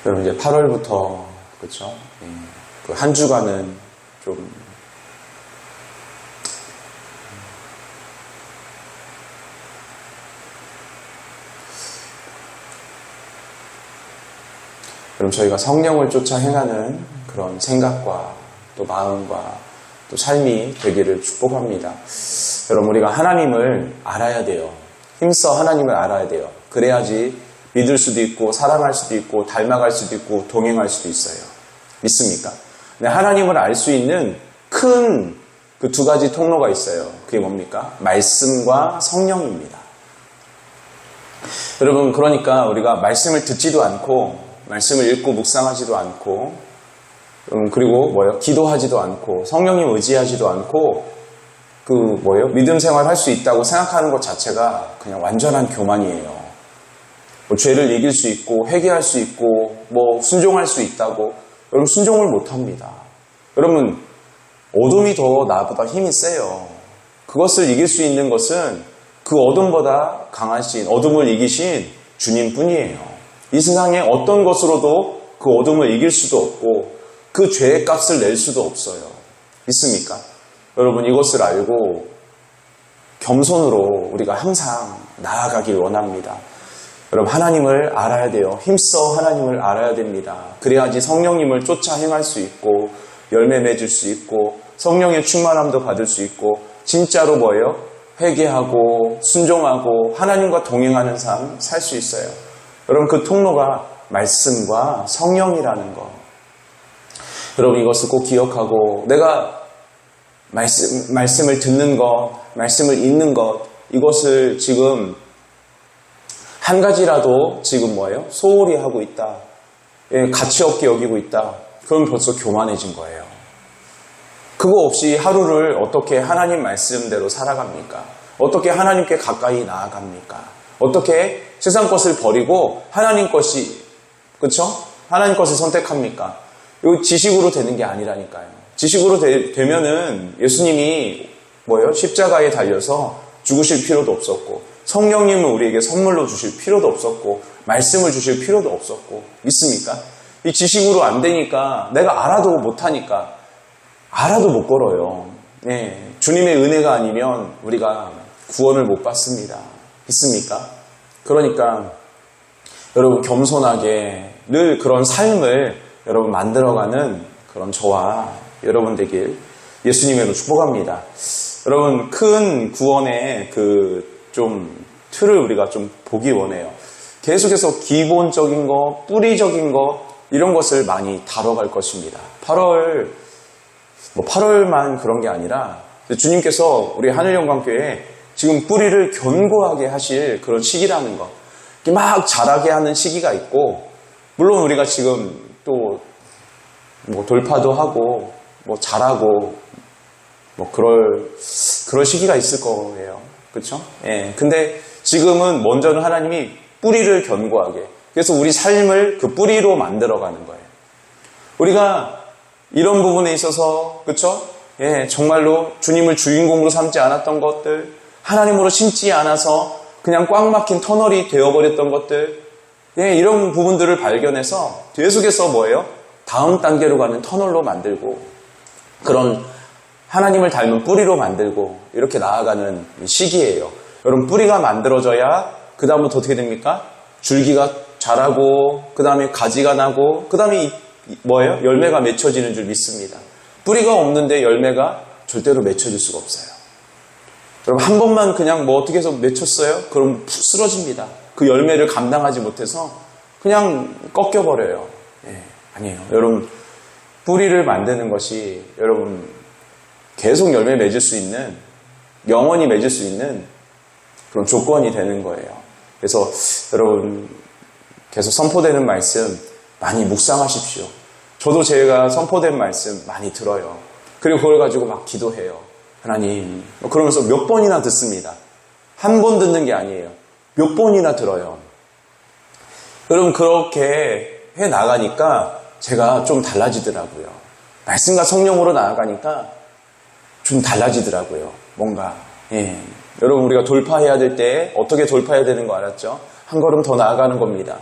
여러분 이제 8월부터 그렇죠? 그 한 주간은 좀 그럼 저희가 성령을 쫓아 행하는 그런 생각과 또 마음과 또 삶이 되기를 축복합니다. 여러분 우리가 하나님을 알아야 돼요. 힘써 하나님을 알아야 돼요. 그래야지 믿을 수도 있고 사랑할 수도 있고 닮아갈 수도 있고 동행할 수도 있어요. 믿습니까? 근데 하나님을 알 수 있는 큰 그 두 가지 통로가 있어요. 그게 뭡니까? 말씀과 성령입니다. 여러분 그러니까 우리가 말씀을 듣지도 않고 말씀을 읽고 묵상하지도 않고 그리고 기도하지도 않고 성령님 의지하지도 않고 믿음 생활 할 수 있다고 생각하는 것 자체가 그냥 완전한 교만이에요. 죄를 이길 수 있고 회개할 수 있고 순종할 수 있다고 여러분 순종을 못합니다. 여러분 어둠이 더 나보다 힘이 세요. 그것을 이길 수 있는 것은 그 어둠보다 강하신 어둠을 이기신 주님뿐이에요. 이 세상에 어떤 것으로도 그 어둠을 이길 수도 없고 그 죄의 값을 낼 수도 없어요. 믿습니까? 여러분 이것을 알고 겸손으로 우리가 항상 나아가길 원합니다. 여러분 하나님을 알아야 돼요. 힘써 하나님을 알아야 됩니다. 그래야지 성령님을 쫓아 행할 수 있고 열매 맺을 수 있고 성령의 충만함도 받을 수 있고 진짜로 회개하고 순종하고 하나님과 동행하는 삶 살 수 있어요. 여러분 그 통로가 말씀과 성령이라는 거. 여러분 이것을 꼭 기억하고 내가 말씀을 듣는 것, 말씀을 읽는 것 이것을 지금 한 가지라도 지금 소홀히 하고 있다. 가치 없게 여기고 있다. 그럼 벌써 교만해진 거예요. 그거 없이 하루를 어떻게 하나님 말씀대로 살아갑니까? 어떻게 하나님께 가까이 나아갑니까? 어떻게 세상 것을 버리고 하나님 것이 그렇죠? 하나님 것을 선택합니까? 이거 지식으로 되는 게 아니라니까요. 지식으로 되면은 예수님이 십자가에 달려서 죽으실 필요도 없었고 성령님을 우리에게 선물로 주실 필요도 없었고 말씀을 주실 필요도 없었고 믿습니까? 이 지식으로 안 되니까 내가 알아도 못하니까 알아도 못 걸어요. 주님의 은혜가 아니면 우리가 구원을 못 받습니다. 믿습니까? 그러니까 여러분 겸손하게 늘 그런 삶을 여러분 만들어가는 그런 저와 여러분 되길 예수님으로 축복합니다. 여러분 큰 구원의 틀을 우리가 좀 보기 원해요. 계속해서 기본적인 것, 뿌리적인 것 이런 것을 많이 다뤄갈 것입니다. 8월만 그런 게 아니라 주님께서 우리 하늘영광교회에 지금 뿌리를 견고하게 하실 그런 시기라는 거. 막 자라게 하는 시기가 있고 물론 우리가 지금 또 돌파도 하고 자라고 그럴 시기가 있을 거예요. 그렇죠? 근데 지금은 먼저는 하나님이 뿌리를 견고하게 그래서 우리 삶을 그 뿌리로 만들어가는 거예요. 우리가 이런 부분에 있어서 그렇죠? 정말로 주님을 주인공으로 삼지 않았던 것들 하나님으로 심지 않아서 그냥 꽉 막힌 터널이 되어버렸던 것들 이런 부분들을 발견해서 계속해서 다음 단계로 가는 터널로 만들고 그런 하나님을 닮은 뿌리로 만들고 이렇게 나아가는 시기예요. 여러분 뿌리가 만들어져야 그 다음부터 어떻게 됩니까? 줄기가 자라고 그 다음에 가지가 나고 그 다음에 열매가 맺혀지는 줄 믿습니다. 뿌리가 없는데 열매가 절대로 맺혀질 수가 없어요. 여러분 한 번만 그냥 어떻게 해서 맺혔어요? 그럼 푹 쓰러집니다. 그 열매를 감당하지 못해서 그냥 꺾여버려요. 아니에요. 여러분 뿌리를 만드는 것이 여러분 계속 열매 맺을 수 있는 영원히 맺을 수 있는 그런 조건이 되는 거예요. 그래서 여러분 계속 선포되는 말씀 많이 묵상하십시오. 저도 제가 선포된 말씀 많이 들어요. 그리고 그걸 가지고 막 기도해요. 하나님 그러면서 몇 번이나 듣습니다. 한 번 듣는 게 아니에요. 몇 번이나 들어요. 여러분 그렇게 해나가니까 제가 좀 달라지더라고요. 말씀과 성령으로 나아가니까 좀 달라지더라고요. 뭔가 여러분 우리가 돌파해야 될 때 어떻게 돌파해야 되는 거 알았죠? 한 걸음 더 나아가는 겁니다.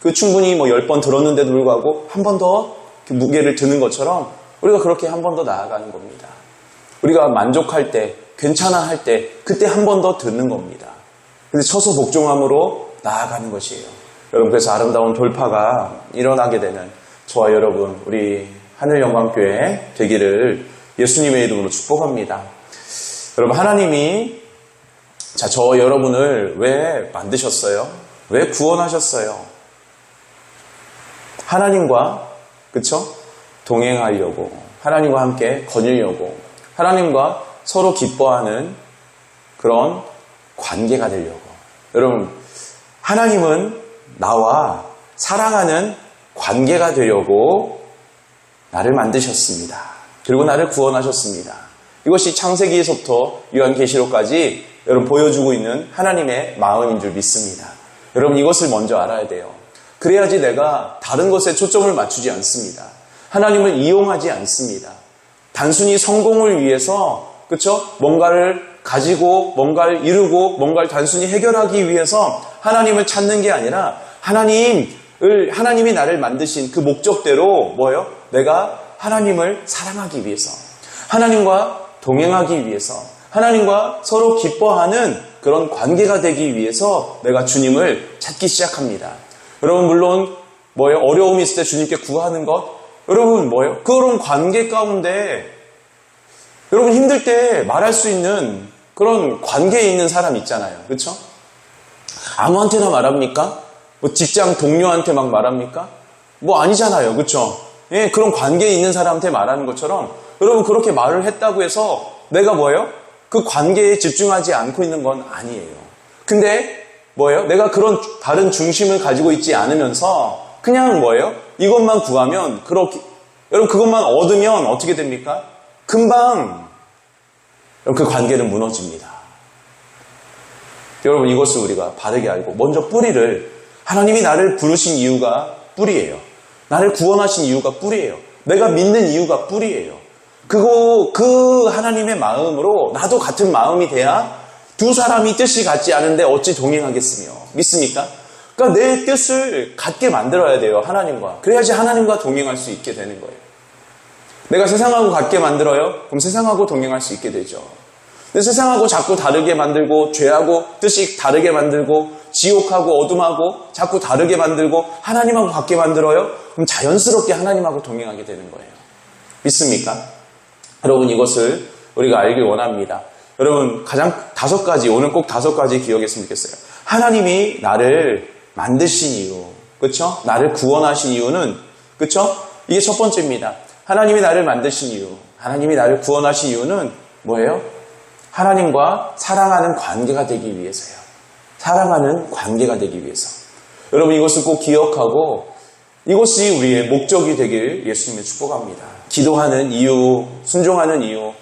그 충분히 뭐 10번 들었는데도 불구하고 한 번 더 무게를 드는 것처럼 우리가 그렇게 한 번 더 나아가는 겁니다. 우리가 만족할 때, 괜찮아 할 때, 그때 한 번 더 듣는 겁니다. 근데 처소 복종함으로 나아가는 것이에요. 여러분, 그래서 아름다운 돌파가 일어나게 되는 저와 여러분, 우리 하늘영광교회 되기를 예수님의 이름으로 축복합니다. 여러분, 하나님이 저와 여러분을 왜 만드셨어요? 왜 구원하셨어요? 하나님과, 그쵸? 동행하려고, 하나님과 함께 거닐려고, 하나님과 서로 기뻐하는 그런 관계가 되려고. 여러분, 하나님은 나와 사랑하는 관계가 되려고 나를 만드셨습니다. 그리고 나를 구원하셨습니다. 이것이 창세기에서부터 요한계시록까지 여러분 보여주고 있는 하나님의 마음인 줄 믿습니다. 여러분, 이것을 먼저 알아야 돼요. 그래야지 내가 다른 것에 초점을 맞추지 않습니다. 하나님을 이용하지 않습니다. 단순히 성공을 위해서, 그쵸? 뭔가를 가지고, 뭔가를 이루고, 뭔가를 단순히 해결하기 위해서 하나님을 찾는 게 아니라 하나님이 나를 만드신 그 목적대로 뭐예요? 내가 하나님을 사랑하기 위해서, 하나님과 동행하기 위해서, 하나님과 서로 기뻐하는 그런 관계가 되기 위해서 내가 주님을 찾기 시작합니다. 여러분, 물론 어려움이 있을 때 주님께 구하는 것, 여러분 그런 관계 가운데 여러분 힘들 때 말할 수 있는 그런 관계에 있는 사람 있잖아요. 그렇죠? 아무한테나 말합니까? 직장 동료한테 막 말합니까? 아니잖아요. 그렇죠? 예, 그런 관계에 있는 사람한테 말하는 것처럼 여러분 그렇게 말을 했다고 해서 내가 그 관계에 집중하지 않고 있는 건 아니에요. 근데 내가 그런 다른 중심을 가지고 있지 않으면서 그냥 이것만 구하면 여러분 그것만 얻으면 어떻게 됩니까? 금방 그 관계는 무너집니다. 여러분, 이것을 우리가 바르게 알고 먼저 뿌리를, 하나님이 나를 부르신 이유가 뿌리예요. 나를 구원하신 이유가 뿌리예요. 내가 믿는 이유가 뿌리예요. 그 하나님의 마음으로 나도 같은 마음이 돼야 두 사람이 뜻이 같지 않은데 어찌 동행하겠으며. 믿습니까? 그러니까 내 뜻을 같게 만들어야 돼요. 하나님과. 그래야지 하나님과 동행할 수 있게 되는 거예요. 내가 세상하고 같게 만들어요? 그럼 세상하고 동행할 수 있게 되죠. 근데 세상하고 자꾸 다르게 만들고, 죄하고 뜻이 다르게 만들고, 지옥하고 어둠하고 자꾸 다르게 만들고, 하나님하고 같게 만들어요? 그럼 자연스럽게 하나님하고 동행하게 되는 거예요. 믿습니까? 여러분, 이것을 우리가 알길 원합니다. 여러분, 오늘 꼭 5가지 기억했으면 좋겠어요. 하나님이 나를 만드신 이유, 그쵸? 나를 구원하신 이유는, 그쵸? 이게 첫 번째입니다. 하나님이 나를 만드신 이유, 하나님이 나를 구원하신 이유는 뭐예요? 하나님과 사랑하는 관계가 되기 위해서요. 사랑하는 관계가 되기 위해서. 여러분, 이것을 꼭 기억하고 이것이 우리의 목적이 되길 예수님을 축복합니다. 기도하는 이유, 순종하는 이유.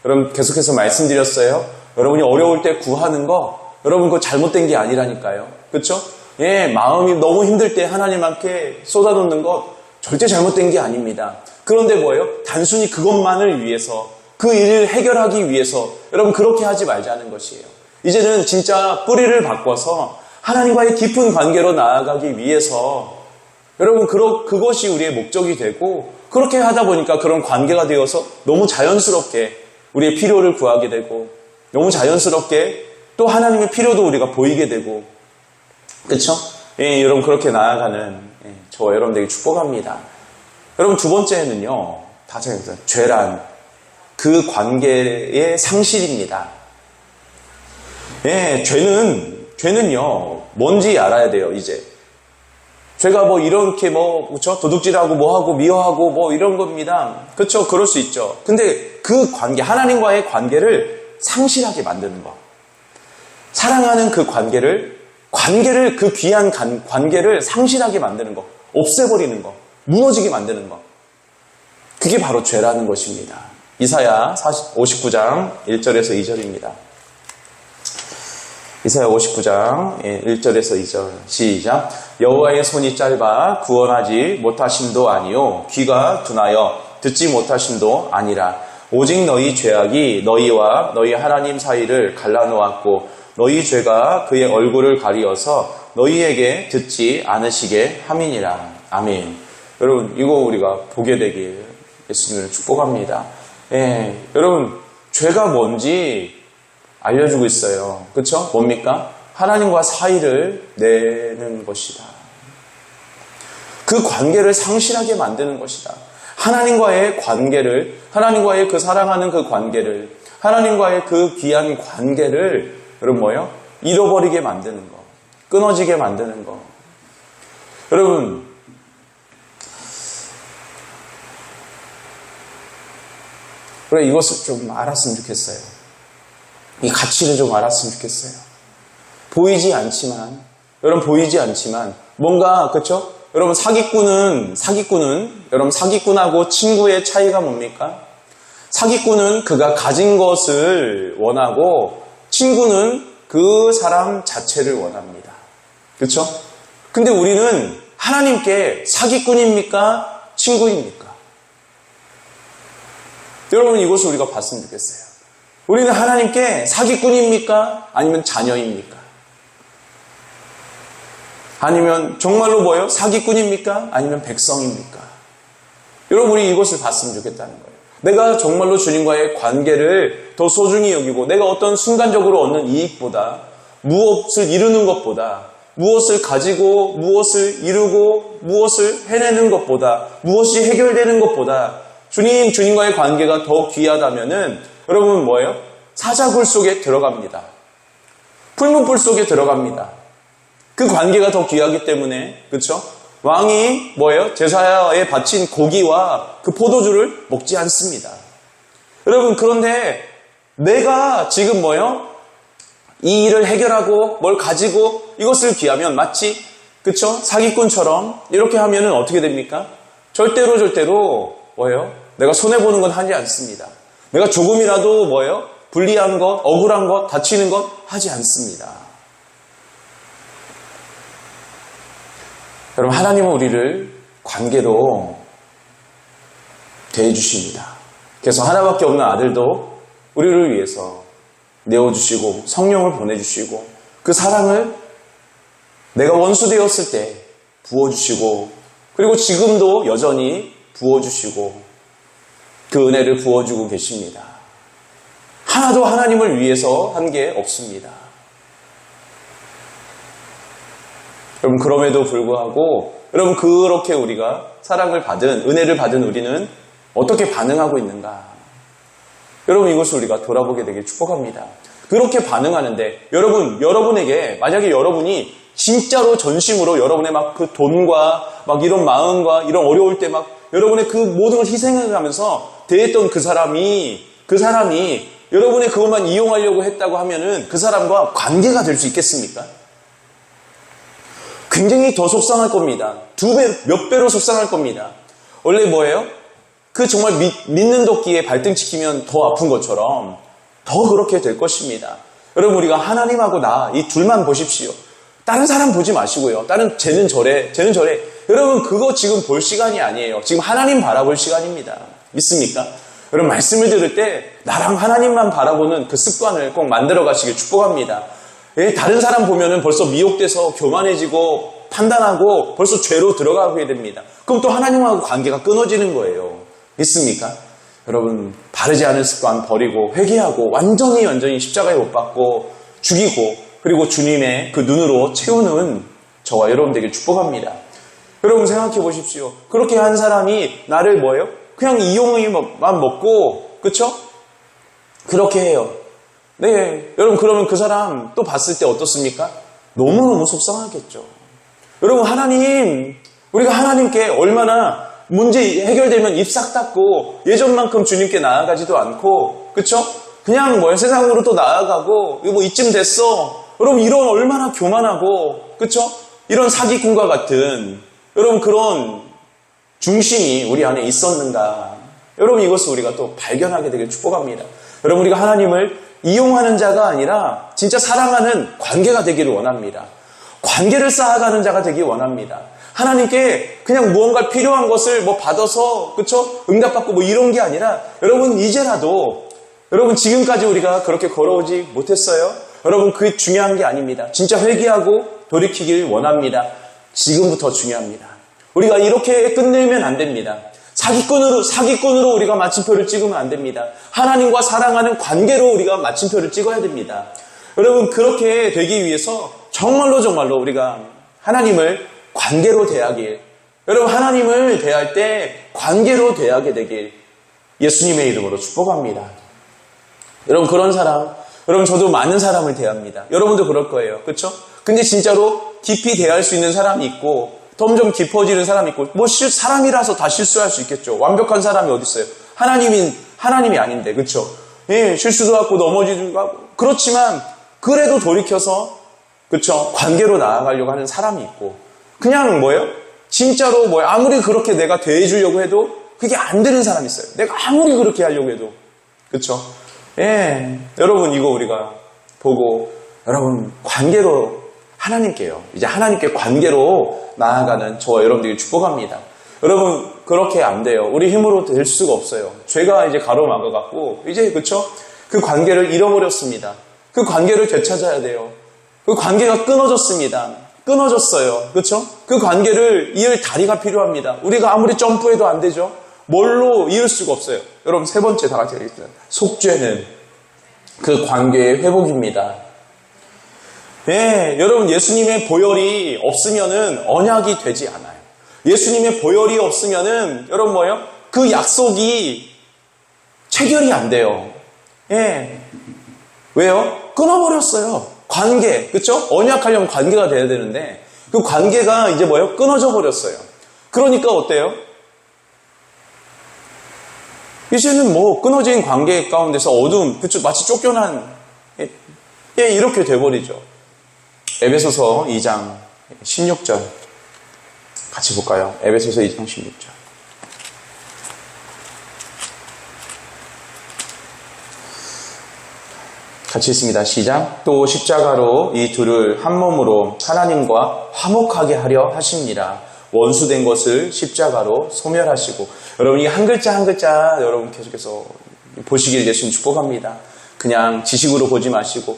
여러분, 계속해서 말씀드렸어요. 여러분이 어려울 때 구하는 거, 여러분 그거 잘못된 게 아니라니까요. 그렇죠? 예, 마음이 너무 힘들 때 하나님 함께 쏟아놓는 것 절대 잘못된 게 아닙니다. 그런데 단순히 그것만을 위해서, 그 일을 해결하기 위해서 여러분 그렇게 하지 말자는 것이에요. 이제는 진짜 뿌리를 바꿔서 하나님과의 깊은 관계로 나아가기 위해서 여러분 그것이 우리의 목적이 되고, 그렇게 하다 보니까 그런 관계가 되어서 너무 자연스럽게 우리의 필요를 구하게 되고, 너무 자연스럽게 또 하나님의 필요도 우리가 보이게 되고, 그렇죠? 예, 여러분 그렇게 나아가는 저와 여러분들에게 축복합니다. 여러분, 두 번째는요, 죄란 그 관계의 상실입니다. 예, 죄는요 뭔지 알아야 돼요. 이제 죄가 이렇게 그쵸? 도둑질하고 뭐하고 미워하고 이런 겁니다. 그쵸? 그럴 수 있죠. 근데 그 관계, 하나님과의 관계를 상실하게 만드는 거, 사랑하는 그 관계를 그 귀한 관계를 상실하게 만드는 거, 없애버리는 거, 무너지게 만드는 거, 그게 바로 죄라는 것입니다. 이사야 59장 1절에서 2절입니다. 이사야 59장 1절에서 2절 시작. 여호와의 손이 짧아 구원하지 못하심도 아니요 귀가 둔하여 듣지 못하심도 아니라 오직 너희 죄악이 너희와 너희 하나님 사이를 갈라놓았고 너희 죄가 그의 얼굴을 가리어서 너희에게 듣지 않으시게 함이니라. 아멘. 여러분, 이거 우리가 보게 되길 예수님을 축복합니다. 예, 여러분, 죄가 뭔지 알려주고 있어요. 그쵸? 뭡니까? 하나님과 사이를 내는 것이다. 그 관계를 상실하게 만드는 것이다. 하나님과의 관계를, 하나님과의 그 사랑하는 그 관계를, 하나님과의 그 귀한 관계를, 여러분 뭐예요? 잃어버리게 만드는 거. 끊어지게 만드는 거. 여러분, 그래, 이것을 좀 알았으면 좋겠어요. 이 가치를 좀 알았으면 좋겠어요. 보이지 않지만, 여러분 보이지 않지만, 뭔가, 그쵸? 여러분 사기꾼은, 여러분 사기꾼하고 친구의 차이가 뭡니까? 사기꾼은 그가 가진 것을 원하고, 친구는 그 사람 자체를 원합니다. 그쵸? 근데 우리는 하나님께 사기꾼입니까? 친구입니까? 여러분 이것을 우리가 봤으면 좋겠어요. 우리는 하나님께 사기꾼입니까? 아니면 자녀입니까? 아니면 정말로 뭐예요? 사기꾼입니까? 아니면 백성입니까? 여러분 우리 이것을 봤으면 좋겠다는 거예요. 내가 정말로 주님과의 관계를 더 소중히 여기고 내가 어떤 순간적으로 얻는 이익보다 무엇을 이루는 것보다 무엇을 가지고 무엇을 이루고 무엇을 해내는 것보다 무엇이 해결되는 것보다 주님과의 관계가 더 귀하다면은 여러분 뭐예요? 사자굴 속에 들어갑니다. 풀무불 속에 들어갑니다. 그 관계가 더 귀하기 때문에 그렇죠? 왕이 뭐예요? 제사에 바친 고기와 그 포도주를 먹지 않습니다. 여러분 그런데 내가 지금 뭐예요? 이 일을 해결하고 뭘 가지고 이것을 귀하면 마치 그렇죠? 사기꾼처럼 이렇게 하면은 어떻게 됩니까? 절대로 뭐예요? 내가 손해보는 건 하지 않습니다. 내가 조금이라도 뭐예요? 불리한 것, 억울한 것, 다치는 것 하지 않습니다. 여러분 하나님은 우리를 관계로 대해주십니다. 그래서 하나밖에 없는 아들도 우리를 위해서 내어주시고 성령을 보내주시고 그 사랑을 내가 원수 되었을 때 부어주시고 그리고 지금도 여전히 부어주시고 그 은혜를 부어주고 계십니다. 하나도 하나님을 위해서 한 게 없습니다. 여러분 그럼에도 불구하고 여러분 그렇게 우리가 사랑을 받은 은혜를 받은 우리는 어떻게 반응하고 있는가? 여러분 이것을 우리가 돌아보게 되길 축복합니다. 그렇게 반응하는데 여러분에게 만약에 여러분이 진짜로 전심으로 여러분의 막 그 돈과 막 이런 마음과 이런 어려울 때 막 여러분의 그 모든 걸 희생해가면서 대했던 그 사람이 여러분의 그것만 이용하려고 했다고 하면은 그 사람과 관계가 될 수 있겠습니까? 굉장히 더 속상할 겁니다. 몇 배로 속상할 겁니다. 원래 뭐예요? 그 정말 믿는 도끼에 발등 찍히면 더 아픈 것처럼 더 그렇게 될 것입니다. 여러분 우리가 하나님하고 나 이 둘만 보십시오. 다른 사람 보지 마시고요. 쟤는 저래. 여러분 그거 지금 볼 시간이 아니에요. 지금 하나님 바라볼 시간입니다. 믿습니까? 여러분 말씀을 들을 때 나랑 하나님만 바라보는 그 습관을 꼭 만들어 가시길 축복합니다. 다른 사람 보면은 벌써 미혹돼서 교만해지고 판단하고 벌써 죄로 들어가게 됩니다. 그럼 또 하나님하고 관계가 끊어지는 거예요. 믿습니까? 여러분 바르지 않은 습관 버리고 회개하고 완전히 십자가에 못 박고 죽이고 그리고 주님의 그 눈으로 채우는 저와 여러분 되길 축복합니다. 여러분 생각해 보십시오. 그렇게 한 사람이 나를 뭐예요? 그냥 이용만 먹고 그쵸? 그렇게 해요. 네, 여러분 그러면 그 사람 또 봤을 때 어떻습니까? 너무너무 속상하겠죠. 여러분 우리가 하나님께 얼마나 문제 해결되면 입 싹 닫고 예전만큼 주님께 나아가지도 않고 그쵸? 그냥 세상으로 또 나아가고 이거 이쯤 됐어. 여러분 이런 얼마나 교만하고 그쵸? 이런 사기꾼과 같은 여러분 그런 중심이 우리 안에 있었는가? 여러분 이것을 우리가 또 발견하게 되길 축복합니다. 여러분 우리가 하나님을 이용하는 자가 아니라 진짜 사랑하는 관계가 되기를 원합니다. 관계를 쌓아가는 자가 되기 원합니다. 하나님께 그냥 무언가 필요한 것을 받아서 그쵸? 응답받고 이런 게 아니라 여러분 이제라도 여러분 지금까지 우리가 그렇게 걸어오지 못했어요? 여러분 그게 중요한 게 아닙니다. 진짜 회개하고 돌이키길 원합니다. 지금부터 중요합니다. 우리가 이렇게 끝내면 안 됩니다. 사기꾼으로 우리가 마침표를 찍으면 안 됩니다. 하나님과 사랑하는 관계로 우리가 마침표를 찍어야 됩니다. 여러분, 그렇게 되기 위해서 정말로 우리가 하나님을 관계로 대하길, 여러분, 하나님을 대할 때 관계로 대하게 되길 예수님의 이름으로 축복합니다. 여러분, 그런 사람, 여러분, 저도 많은 사람을 대합니다. 여러분도 그럴 거예요. 그렇죠? 근데 진짜로 깊이 대할 수 있는 사람이 있고 점점 깊어지는 사람이 있고, 사람이라서 다 실수할 수 있겠죠. 완벽한 사람이 어디 있어요? 하나님이 아닌데, 그렇죠? 예, 실수도 하고 넘어지도 하고, 그렇지만 그래도 돌이켜서, 그렇죠? 관계로 나아가려고 하는 사람이 있고, 그냥 진짜로 아무리 그렇게 내가 대해주려고 해도 그게 안 되는 사람이 있어요. 내가 아무리 그렇게 하려고 해도, 그렇죠? 예, 여러분, 이거 우리가 보고, 여러분, 관계로 하나님께요. 이제 하나님께 관계로 나아가는 저와 여러분들이 축복합니다. 여러분, 그렇게 안 돼요. 우리 힘으로 될 수가 없어요. 죄가 이제 가로막아갖고, 이제, 그쵸? 그 관계를 잃어버렸습니다. 그 관계를 되찾아야 돼요. 그 관계가 끊어졌어요. 그쵸? 그 관계를 이을 다리가 필요합니다. 우리가 아무리 점프해도 안 되죠? 뭘로 이을 수가 없어요. 여러분, 세 번째 다 같이 하겠습니다. 속죄는 그 관계의 회복입니다. 예, 여러분, 예수님의 보혈이 없으면은 언약이 되지 않아요. 예수님의 보혈이 없으면은, 여러분 그 약속이 체결이 안 돼요. 예. 왜요? 끊어버렸어요. 관계, 그쵸? 언약하려면 관계가 돼야 되는데, 그 관계가 이제 끊어져 버렸어요. 그러니까 어때요? 이제는 끊어진 관계 가운데서 어두움, 그쵸? 마치 쫓겨난, 예, 이렇게 돼버리죠. 에베소서 2장 16절 같이 볼까요? 에베소서 2장 16절. 같이 있습니다. 시작. 또 십자가로 이 둘을 한 몸으로 하나님과 화목하게 하려 하십니다. 원수된 것을 십자가로 소멸하시고. 여러분, 이 한 글자 한 글자 여러분 계속해서 보시길 예수님 축복합니다. 그냥 지식으로 보지 마시고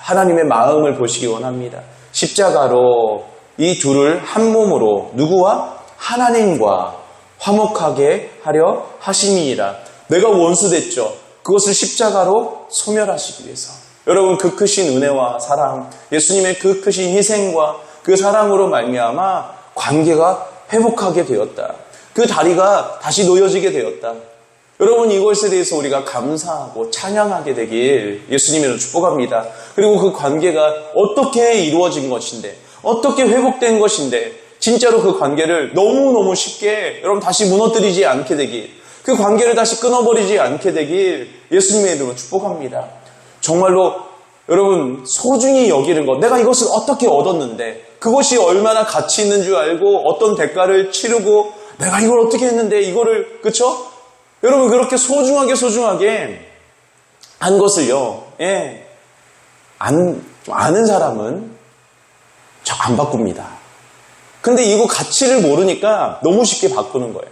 하나님의 마음을 보시기 원합니다. 십자가로 이 둘을 한 몸으로 누구와? 하나님과 화목하게 하려 하심이니라. 내가 원수됐죠. 그것을 십자가로 소멸하시기 위해서. 여러분, 그 크신 은혜와 사랑, 예수님의 그 크신 희생과 그 사랑으로 말미암아 관계가 회복하게 되었다. 그 다리가 다시 놓여지게 되었다. 여러분, 이것에 대해서 우리가 감사하고 찬양하게 되길 예수님으로 축복합니다. 그리고 그 관계가 어떻게 이루어진 것인데, 어떻게 회복된 것인데, 진짜로 그 관계를 너무너무 쉽게 여러분 다시 무너뜨리지 않게 되길, 그 관계를 다시 끊어버리지 않게 되길 예수님의 이름으로 축복합니다. 정말로 여러분 소중히 여기는 것, 내가 이것을 어떻게 얻었는데, 그것이 얼마나 가치 있는 줄 알고 어떤 대가를 치르고 내가 이걸 어떻게 했는데 이거를, 그쵸? 여러분, 그렇게 소중하게 한 것을요, 예, 아는 사람은 안 바꿉니다. 근데 이거 가치를 모르니까 너무 쉽게 바꾸는 거예요.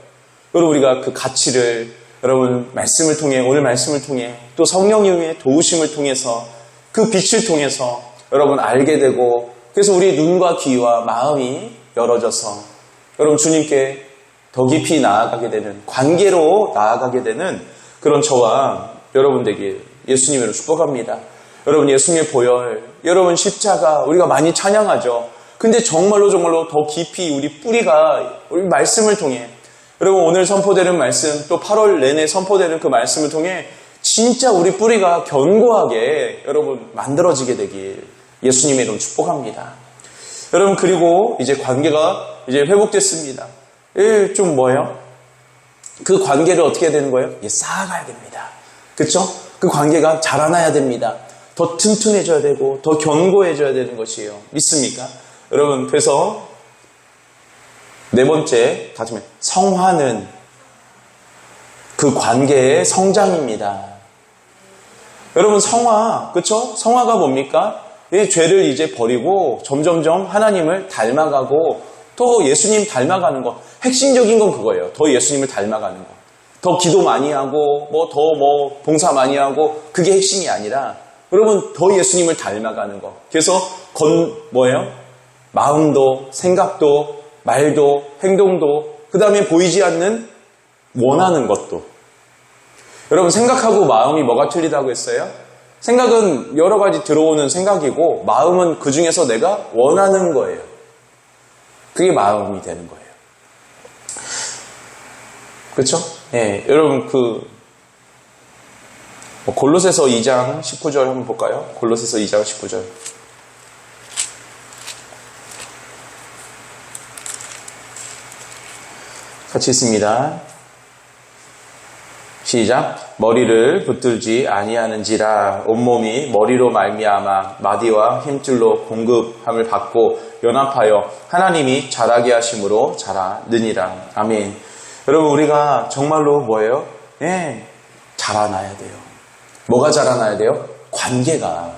여러분, 우리가 그 가치를, 여러분, 말씀을 통해, 오늘 말씀을 통해, 또 성령님의 도우심을 통해서, 그 빛을 통해서 여러분 알게 되고, 그래서 우리 눈과 귀와 마음이 열어져서, 여러분, 주님께 더 깊이 나아가게 되는, 관계로 나아가게 되는 그런 저와 여러분 되길 예수님으로 축복합니다. 여러분, 예수님의 보혈, 여러분 십자가 우리가 많이 찬양하죠. 근데 정말로 더 깊이 우리 뿌리가 우리 말씀을 통해, 여러분 오늘 선포되는 말씀, 또 8월 내내 선포되는 그 말씀을 통해 진짜 우리 뿌리가 견고하게 여러분 만들어지게 되길 예수님의 이름 축복합니다. 여러분, 그리고 이제 관계가 이제 회복됐습니다. 좀 그 관계를 어떻게 해야 되는 거예요? 쌓아가야 됩니다. 그쵸? 그 관계가 자라나야 됩니다. 더 튼튼해져야 되고 더 견고해져야 되는 것이에요. 믿습니까? 여러분, 그래서 네 번째 가슴에 성화는 그 관계의 성장입니다. 여러분, 성화, 그쵸? 성화가 뭡니까? 이 죄를 이제 버리고 점점점 하나님을 닮아가고 더 예수님 닮아가는 것. 핵심적인 건 그거예요. 더 예수님을 닮아가는 것. 더 기도 많이 하고 더 봉사 많이 하고 그게 핵심이 아니라 여러분 더 예수님을 닮아가는 것. 그래서 마음도, 생각도, 말도, 행동도, 그 다음에 보이지 않는 원하는 것도. 여러분, 생각하고 마음이 뭐가 틀리다고 했어요? 생각은 여러 가지 들어오는 생각이고, 마음은 그 중에서 내가 원하는 거예요. 그게 마음이 되는 거예요. 그렇죠? 예, 여러분 골로새서 2장 19절 한번 볼까요? 골로새서 2장 19절. 같이 있습니다. 시작. 머리를 붙들지 아니하는지라 온몸이 머리로 말미암아 마디와 힘줄로 공급함을 받고 연합하여 하나님이 자라게 하심으로 자라느니라. 아멘. 여러분, 우리가 정말로 뭐예요? 예, 자라나야 돼요. 뭐가 자라나야 돼요? 관계가.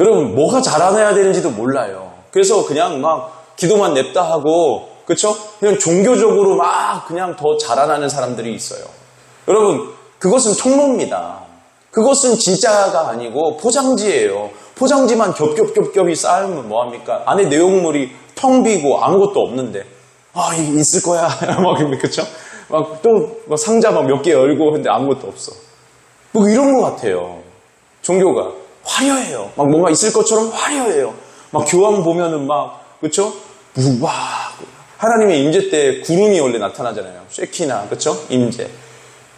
여러분, 뭐가 자라나야 되는지도 몰라요. 그래서 그냥 막 기도만 냅다 하고, 그쵸? 그냥 종교적으로 막 그냥 더 자라나는 사람들이 있어요. 여러분, 그것은 통로입니다. 그것은 진짜가 아니고 포장지예요. 포장지만 겹겹겹겹이 쌓으면 뭐합니까? 안에 내용물이 텅 비고 아무것도 없는데, 있을 거야. 막, 그쵸? 막 또 상자 막 몇 개 열고 근데 아무것도 없어. 뭐 이런 것 같아요. 종교가 화려해요. 막 뭔가 있을 것처럼 화려해요. 막 교황 보면은 막, 그쵸? 막 하나님의 임재 때 구름이 원래 나타나잖아요. 쉐키나, 그쵸? 임재.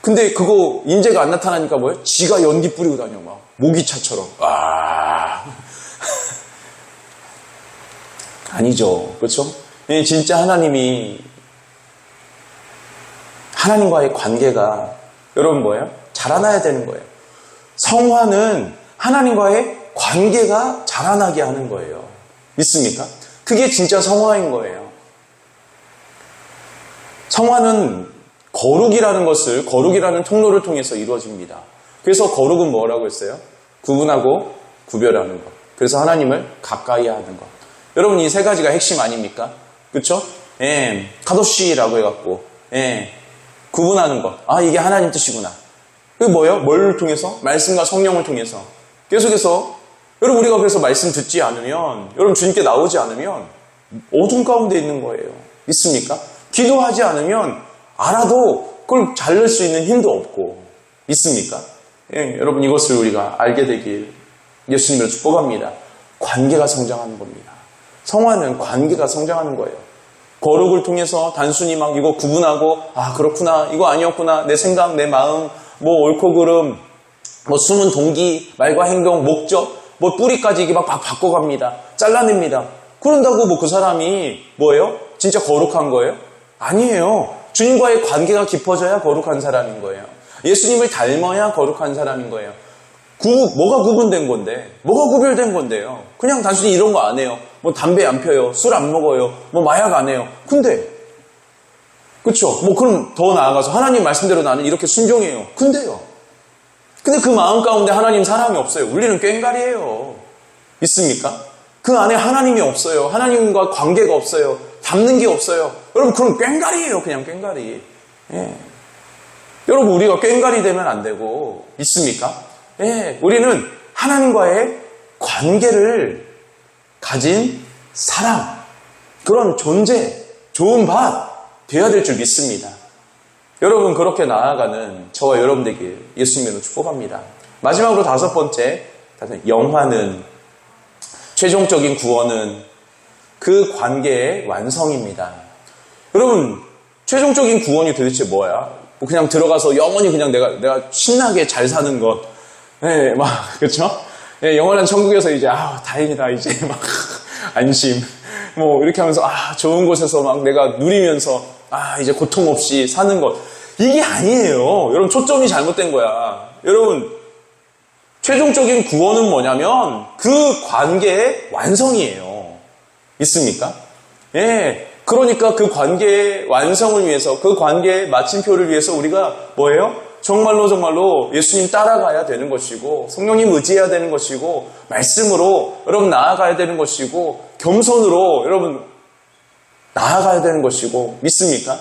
근데 그거 임재가 안 나타나니까 뭐예요? 지가 연기 뿌리고 다녀. 막 모기차처럼. 아니죠. 그렇죠? 예, 진짜 하나님과의 관계가 여러분 뭐예요? 자라나야 되는 거예요. 성화는 하나님과의 관계가 자라나게 하는 거예요. 믿습니까? 그게 진짜 성화인 거예요. 성화는 거룩이라는 통로를 통해서 이루어집니다. 그래서 거룩은 뭐라고 했어요? 구분하고 구별하는 것. 그래서 하나님을 가까이 하는 것. 여러분, 이 세 가지가 핵심 아닙니까? 그쵸? 예, 카도시라고 해갖고, 예, 구분하는 것. 이게 하나님 뜻이구나. 그게 뭐예요? 뭘 통해서? 말씀과 성령을 통해서. 계속해서, 여러분, 우리가 그래서 말씀 듣지 않으면, 여러분, 주님께 나오지 않으면, 어둠 가운데 있는 거예요. 믿습니까? 기도하지 않으면, 알아도 그걸 자를 수 있는 힘도 없고, 믿습니까? 예, 여러분, 이것을 우리가 알게 되길 예수님으로 축복합니다. 관계가 성장하는 겁니다. 성화는 관계가 성장하는 거예요. 거룩을 통해서 단순히 막 이거 구분하고, 그렇구나, 이거 아니었구나, 내 생각, 내 마음, 뭐 옳고 그름, 뭐 숨은 동기, 말과 행동, 목적, 뭐 뿌리까지 이게 막 바꿔갑니다. 잘라냅니다. 그런다고 뭐 그 사람이 뭐예요? 진짜 거룩한 거예요? 아니에요. 주님과의 관계가 깊어져야 거룩한 사람인 거예요. 예수님을 닮아야 거룩한 사람인 거예요. 뭐가 구분된 건데? 뭐가 구별된 건데요? 그냥 단순히 이런 거 안 해요. 뭐 담배 안 펴요. 술 안 먹어요. 뭐 마약 안 해요. 근데, 그쵸? 뭐 그럼 더 나아가서 하나님 말씀대로 나는 이렇게 순종해요. 근데 그 마음 가운데 하나님 사랑이 없어요. 우리는 꽹가리예요. 믿습니까? 그 안에 하나님이 없어요. 하나님과 관계가 없어요. 담는 게 없어요. 여러분, 그럼 꽹가리예요. 그냥 꽹가리. 예. 여러분, 우리가 꽹가리 되면 안 되고, 믿습니까? 예. 우리는 하나님과의 관계를 가진 사람, 그런 존재, 좋은 밭 되어야 될 줄 믿습니다. 여러분, 그렇게 나아가는 저와 여러분 되길 예수님으로 축복합니다. 마지막으로 다섯 번째, 영화는, 최종적인 구원은 그 관계의 완성입니다. 여러분, 최종적인 구원이 도대체 뭐야? 뭐 그냥 들어가서 영원히 그냥 내가 신나게 잘 사는 것. 예, 그쵸? 예, 영원한 천국에서 이제, 다행이다, 이제 막, 안심. 뭐, 이렇게 하면서, 좋은 곳에서 막 내가 누리면서, 이제 고통 없이 사는 것. 이게 아니에요. 여러분, 초점이 잘못된 거야. 여러분, 최종적인 구원은 뭐냐면, 그 관계의 완성이에요. 있습니까? 예. 그러니까 그 관계의 완성을 위해서, 그 관계의 마침표를 위해서 우리가 뭐예요? 정말로 예수님 따라가야 되는 것이고, 성령님 의지해야 되는 것이고, 말씀으로 여러분 나아가야 되는 것이고, 겸손으로 여러분 나아가야 되는 것이고, 믿습니까?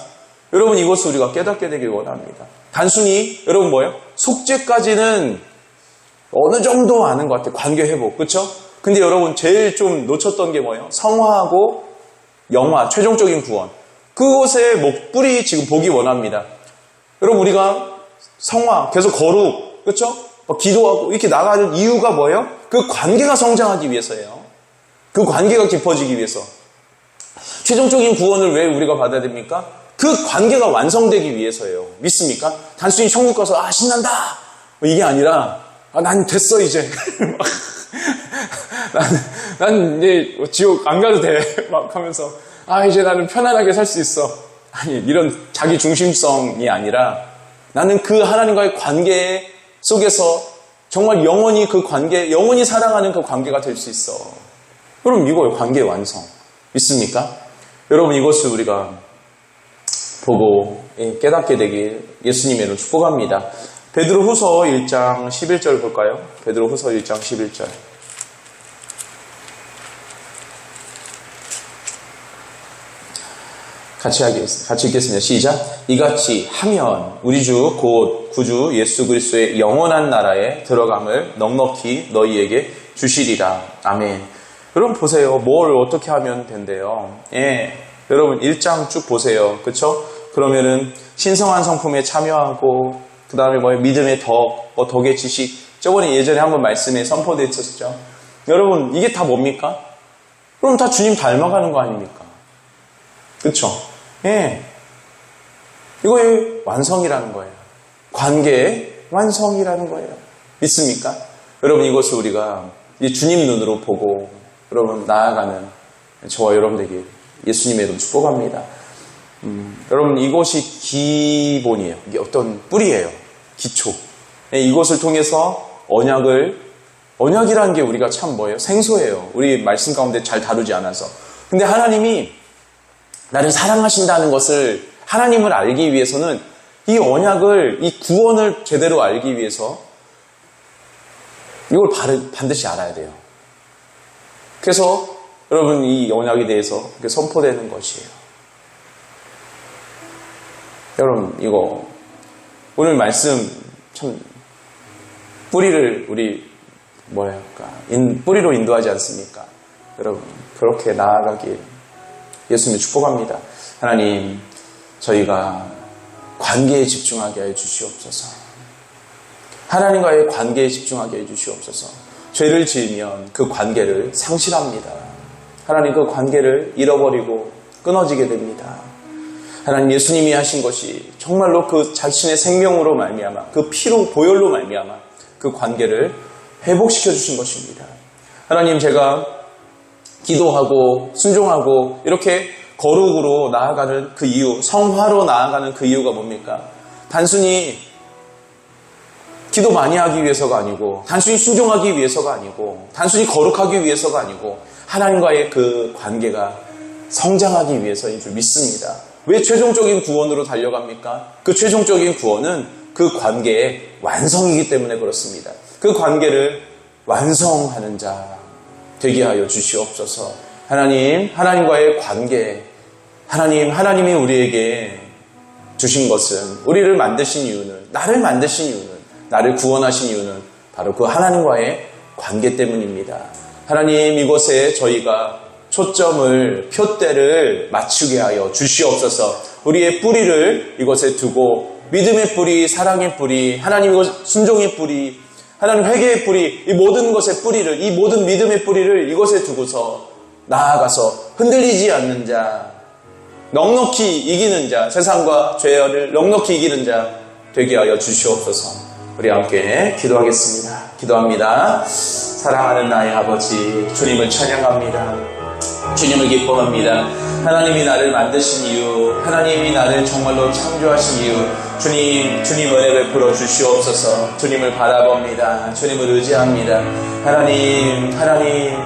여러분, 이것을 우리가 깨닫게 되길 원합니다. 단순히 여러분 속죄까지는 어느 정도 아는 것 같아요. 관계 회복, 그렇죠? 근데 여러분 제일 좀 놓쳤던 게 뭐예요? 성화하고 영화, 최종적인 구원. 그것의 목뿌리 지금 보기 원합니다. 여러분 우리가 성화, 계속 거룩, 그렇죠? 기도하고 이렇게 나가는 이유가 뭐예요? 그 관계가 성장하기 위해서예요. 그 관계가 깊어지기 위해서. 최종적인 구원을 왜 우리가 받아야 됩니까? 그 관계가 완성되기 위해서예요. 믿습니까? 단순히 천국 가서 신난다 이게 아니라 난 됐어 이제 난 이제 지옥 안 가도 돼 막 하면서 이제 나는 편안하게 살 수 있어. 아니 이런 자기 중심성이 아니라 나는 그 하나님과의 관계 속에서 정말 영원히 그 관계, 영원히 사랑하는 그 관계가 될 수 있어. 여러분 이거예요. 관계의 완성. 믿습니까? 여러분 이것을 우리가 보고 깨닫게 되길 예수님의 이름으로 축복합니다. 베드로후서 1장 11절 볼까요? 베드로후서 1장 11절. 같이 읽겠습니다. 시작. 이같이 하면 우리 주 곧 구주 예수 그리스도의 영원한 나라에 들어감을 넉넉히 너희에게 주시리라. 아멘. 여러분 보세요. 뭘 어떻게 하면 된대요? 여러분 1장 쭉 보세요. 그렇죠? 그러면은 신성한 성품에 참여하고 그 다음에 믿음의 덕, 덕의 지식. 저번에 예전에 한번 말씀에 선포되어 있었죠. 여러분 이게 다 뭡니까? 그럼 다 주님 닮아가는 거 아닙니까? 그렇죠? 이거의 완성이라는 거예요. 관계의 완성이라는 거예요. 믿습니까? 여러분 이것을 우리가 이 주님 눈으로 보고 여러분 나아가는 저와 여러분에게 예수님의 이름 축복합니다. 여러분 이것이 기본이에요. 이게 어떤 뿌리예요. 기초. 이것을 통해서 언약이라는 게 우리가 참 뭐예요? 생소해요. 우리 말씀 가운데 잘 다루지 않아서. 근데 하나님이 나를 사랑하신다는 것을 하나님을 알기 위해서는 이 언약을, 이 구원을 제대로 알기 위해서 이걸 반드시 알아야 돼요. 그래서 여러분 이 언약에 대해서 선포되는 것이에요. 여러분 이거 오늘 말씀 참 뿌리를 우리 뿌리로 인도하지 않습니까? 여러분 그렇게 나아가길 예수님 축복합니다. 하나님 저희가 관계에 집중하게 해 주시옵소서. 하나님과의 관계에 집중하게 해 주시옵소서. 죄를 지으면 그 관계를 상실합니다. 하나님 그 관계를 잃어버리고 끊어지게 됩니다. 하나님 예수님이 하신 것이 정말로 그 자신의 생명으로 말미암아 그 피로 보혈로 말미암아 그 관계를 회복시켜 주신 것입니다. 하나님 제가 기도하고 순종하고 이렇게 거룩으로 나아가는 그 이유, 성화로 나아가는 그 이유가 뭡니까? 단순히 기도 많이 하기 위해서가 아니고 단순히 순종하기 위해서가 아니고 단순히 거룩하기 위해서가 아니고 하나님과의 그 관계가 성장하기 위해서인 줄 믿습니다. 왜 최종적인 구원으로 달려갑니까? 그 최종적인 구원은 그 관계의 완성이기 때문에 그렇습니다. 그 관계를 완성하는 자 되게 하여 주시옵소서. 하나님과의 관계, 하나님이 우리에게 주신 것은, 우리를 만드신 이유는, 나를 만드신 이유는, 나를 구원하신 이유는 바로 그 하나님과의 관계 때문입니다. 하나님 이곳에 저희가 초점을, 표대를 맞추게 하여 주시옵소서. 우리의 뿌리를 이곳에 두고 믿음의 뿌리, 사랑의 뿌리, 하나님 이곳 순종의 뿌리, 하나님 회개의 뿌리, 이 모든 것의 뿌리를, 이 모든 믿음의 뿌리를 이곳에 두고서 나아가서 흔들리지 않는 자, 넉넉히 이기는 자, 세상과 죄를 넉넉히 이기는 자 되게 하여 주시옵소서. 우리 함께 기도하겠습니다. 기도합니다. 사랑하는 나의 아버지, 주님을 찬양합니다. 주님을 기뻐합니다. 하나님이 나를 만드신 이유, 하나님이 나를 정말로 창조하신 이유, 주님 은혜를 베풀어 주시옵소서. 주님을 바라봅니다. 주님을 의지합니다. 하나님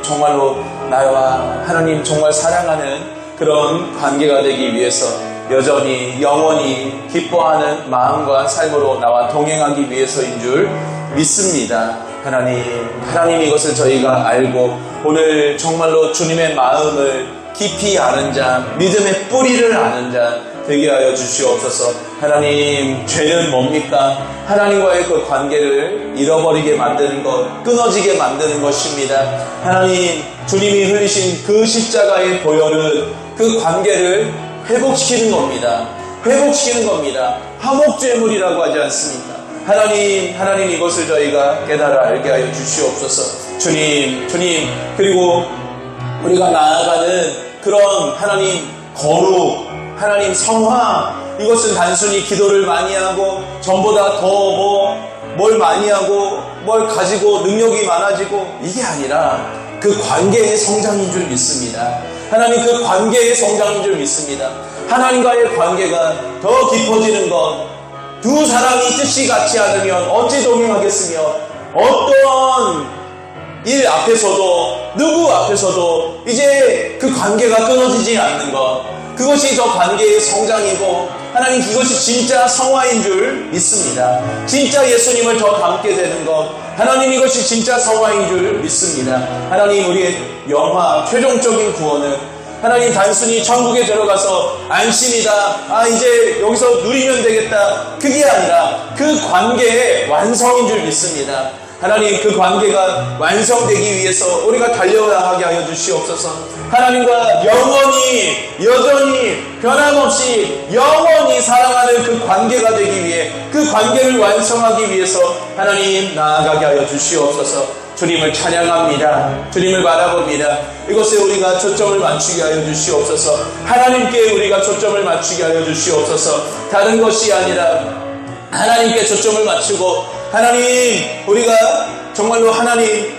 정말로 나와 하나님 정말 사랑하는 그런 관계가 되기 위해서 여전히 영원히 기뻐하는 마음과 삶으로 나와 동행하기 위해서인 줄 믿습니다. 하나님 이것을 저희가 알고 오늘 정말로 주님의 마음을 깊이 아는 자, 믿음의 뿌리를 아는 자 되게 하여 주시옵소서. 하나님, 죄는 뭡니까? 하나님과의 그 관계를 잃어버리게 만드는 것, 끊어지게 만드는 것입니다. 하나님, 주님이 흘리신 그 십자가의 보혈은 그 관계를 회복시키는 겁니다. 회복시키는 겁니다. 화목제물이라고 하지 않습니까? 하나님 이것을 저희가 깨달아 알게 하여 주시옵소서. 주님, 그리고 우리가 나아가는 그런 하나님 거룩, 하나님 성화, 이것은 단순히 기도를 많이 하고 전보다 더 뭘 많이 하고 뭘 가지고 능력이 많아지고 이게 아니라 그 관계의 성장인 줄 믿습니다. 하나님, 그 관계의 성장인 줄 믿습니다. 하나님과의 관계가 더 깊어지는 것, 두 사람이 뜻이 같지 않으면 어찌 동행하겠으며 어떠한 일 앞에서도 누구 앞에서도 이제 그 관계가 끊어지지 않는 것, 그것이 더 관계의 성장이고 하나님, 그것이 진짜 성화인 줄 믿습니다. 진짜 예수님을 더 닮게 되는 것, 하나님, 이것이 진짜 성화인 줄 믿습니다. 하나님, 우리의 영화 최종적인 구원은 하나님 단순히 천국에 들어가서 안심이다, 이제 여기서 누리면 되겠다, 그게 아니라 그 관계의 완성인 줄 믿습니다. 하나님, 그 관계가 완성되기 위해서 우리가 달려나가게 하여 주시옵소서. 하나님과 영원히, 여전히, 변함없이, 영원히 사랑하는 그 관계가 되기 위해, 그 관계를 완성하기 위해서 하나님 나아가게 하여 주시옵소서. 주님을 찬양합니다. 주님을 바라봅니다. 이것에 우리가 초점을 맞추게 하여 주시옵소서. 하나님께 우리가 초점을 맞추게 하여 주시옵소서. 다른 것이 아니라 하나님께 초점을 맞추고, 하나님, 우리가 정말로 하나님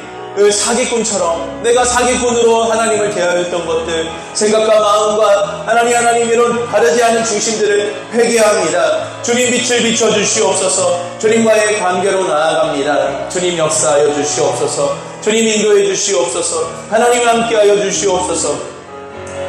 사기꾼처럼 내가 사기꾼으로 하나님을 대하였던 것들, 생각과 마음과 하나님 이런 다르지 않은 중심들을 회개합니다. 주님, 빛을 비춰주시옵소서. 주님과의 관계로 나아갑니다. 주님, 역사하여 주시옵소서. 주님, 인도해 주시옵소서. 하나님, 함께하여 주시옵소서.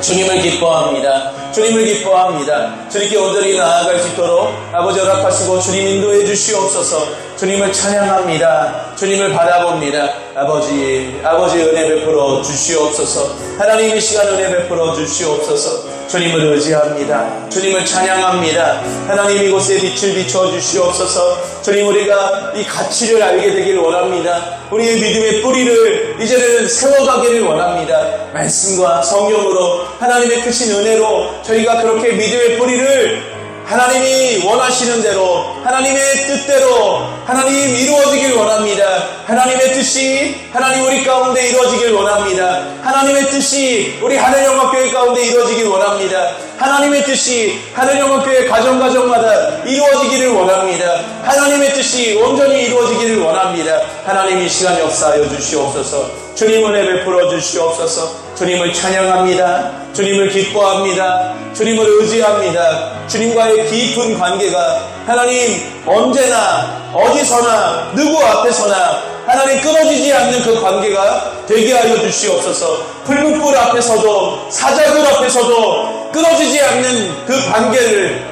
주님을 기뻐합니다. 주님을 기뻐합니다. 주님께 온전히 나아갈 수 있도록 아버지 허락하시고 주님 인도해 주시옵소서. 주님을 찬양합니다. 주님을 바라봅니다. 아버지 은혜 베풀어 주시옵소서. 하나님, 이 시간 은혜 베풀어 주시옵소서. 주님을 의지합니다. 주님을 찬양합니다. 하나님, 이곳에 빛을 비춰 주시옵소서. 주님, 우리가 이 가치를 알게 되길 원합니다. 우리의 믿음의 뿌리를 이제는 세워가기를 원합니다. 말씀과 성령으로 하나님의 크신 은혜로 저희가 그렇게 믿음의 뿌리를 하나님이 원하시는 대로, 하나님의 뜻대로 하나님 이루어지길 원합니다. 하나님의 뜻이 하나님 우리 가운데 이루어지길 원합니다. 하나님의 뜻이 우리 하늘영광교회 가운데 이루어지길 원합니다. 하나님의 뜻이 하늘영광교회 가정마다 이루어지기를 원합니다. 하나님의 뜻이 온전히 이루어지기를 원합니다. 하나님, 이 시간 역사하여 주시옵소서. 주님, 은혜 베풀어 주시옵소서. 주님을 찬양합니다. 주님을 기뻐합니다. 주님을 의지합니다. 주님과의 깊은 관계가 하나님 언제나 어디서나 누구 앞에서나 하나님 끊어지지 않는 그 관계가 되게 하여 주시옵소서. 풀무불 앞에서도 사자굴 앞에서도 끊어지지 않는 그 관계를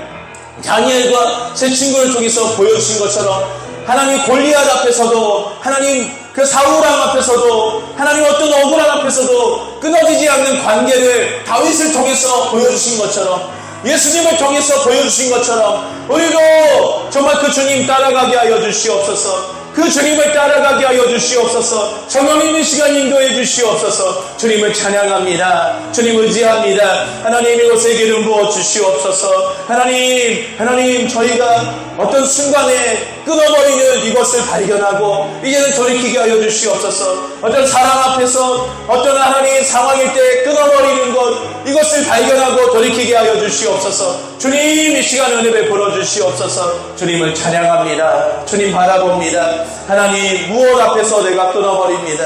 다니엘과 세 친구를 통해서 보여주신 것처럼 하나님 골리앗 앞에서도, 하나님 그 사울왕 앞에서도, 하나님 어떤 억울함 앞에서도 끊어지지 않는 관계를 다윗을 통해서 보여주신 것처럼, 예수님을 통해서 보여주신 것처럼 우리도 정말 그 주님 따라가게 하여 주시옵소서. 그 주님을 따라가게 하여 주시옵소서. 성령 있는 시간 인도해 주시옵소서. 주님을 찬양합니다. 주님 의지합니다. 하나님, 이곳에 기름 부어 주시옵소서. 하나님 저희가 어떤 순간에 끊어버리는 이것을 발견하고 이제는 돌이키게 하여 주시옵소서. 어떤 사람 앞에서 어떤 하나님의 상황일 때 끊어버리는 것, 이것을 발견하고 돌이키게 하여 주시옵소서. 주님, 이 시간 은혜 베풀어 주시옵소서. 주님을 찬양합니다. 주님 바라봅니다. 하나님, 무엇 앞에서 내가 끊어버립니다.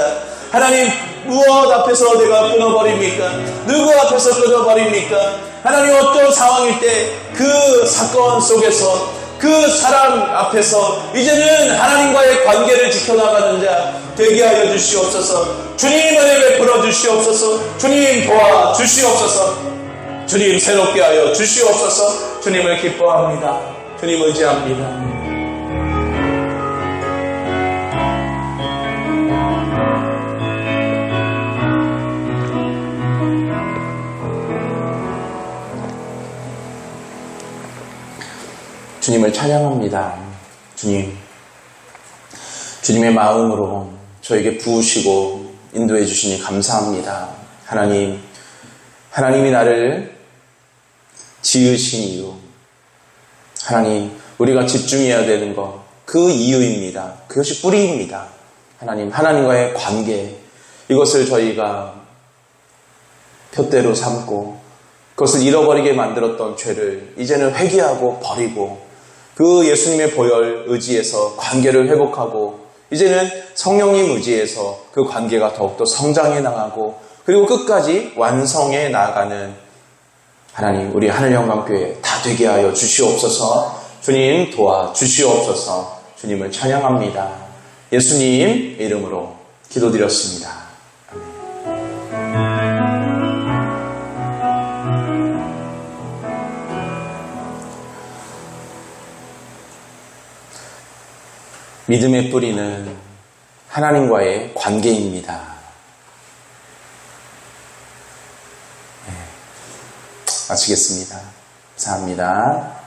하나님, 무엇 앞에서 내가 끊어버립니까? 누구 앞에서 끊어버립니까? 하나님, 어떤 상황일 때 그 사건 속에서 그 사람 앞에서 이제는 하나님과의 관계를 지켜나가는 자 되게 하여 주시옵소서. 주님, 은혜 베풀어 주시옵소서. 주님, 도와 주시옵소서. 주님, 새롭게 하여 주시옵소서. 주님을 기뻐합니다. 주님 의지합니다. 주님을 찬양합니다. 주님의 마음으로 저에게 부으시고 인도해 주시니 감사합니다. 하나님이 나를 지으신 이유, 하나님, 우리가 집중해야 되는 것, 그 이유입니다. 그것이 뿌리입니다. 하나님과의 관계, 이것을 저희가 표대로 삼고 그것을 잃어버리게 만들었던 죄를 이제는 회개하고 버리고 그 예수님의 보혈 의지에서 관계를 회복하고 이제는 성령님 의지에서 그 관계가 더욱더 성장해 나가고 그리고 끝까지 완성해 나아가는 하나님, 우리 하늘영광교회 다 되게 하여 주시옵소서. 주님 도와주시옵소서. 주님을 찬양합니다. 예수님 이름으로 기도드렸습니다. 믿음의 뿌리는 하나님과의 관계입니다. 마치겠습니다. 감사합니다.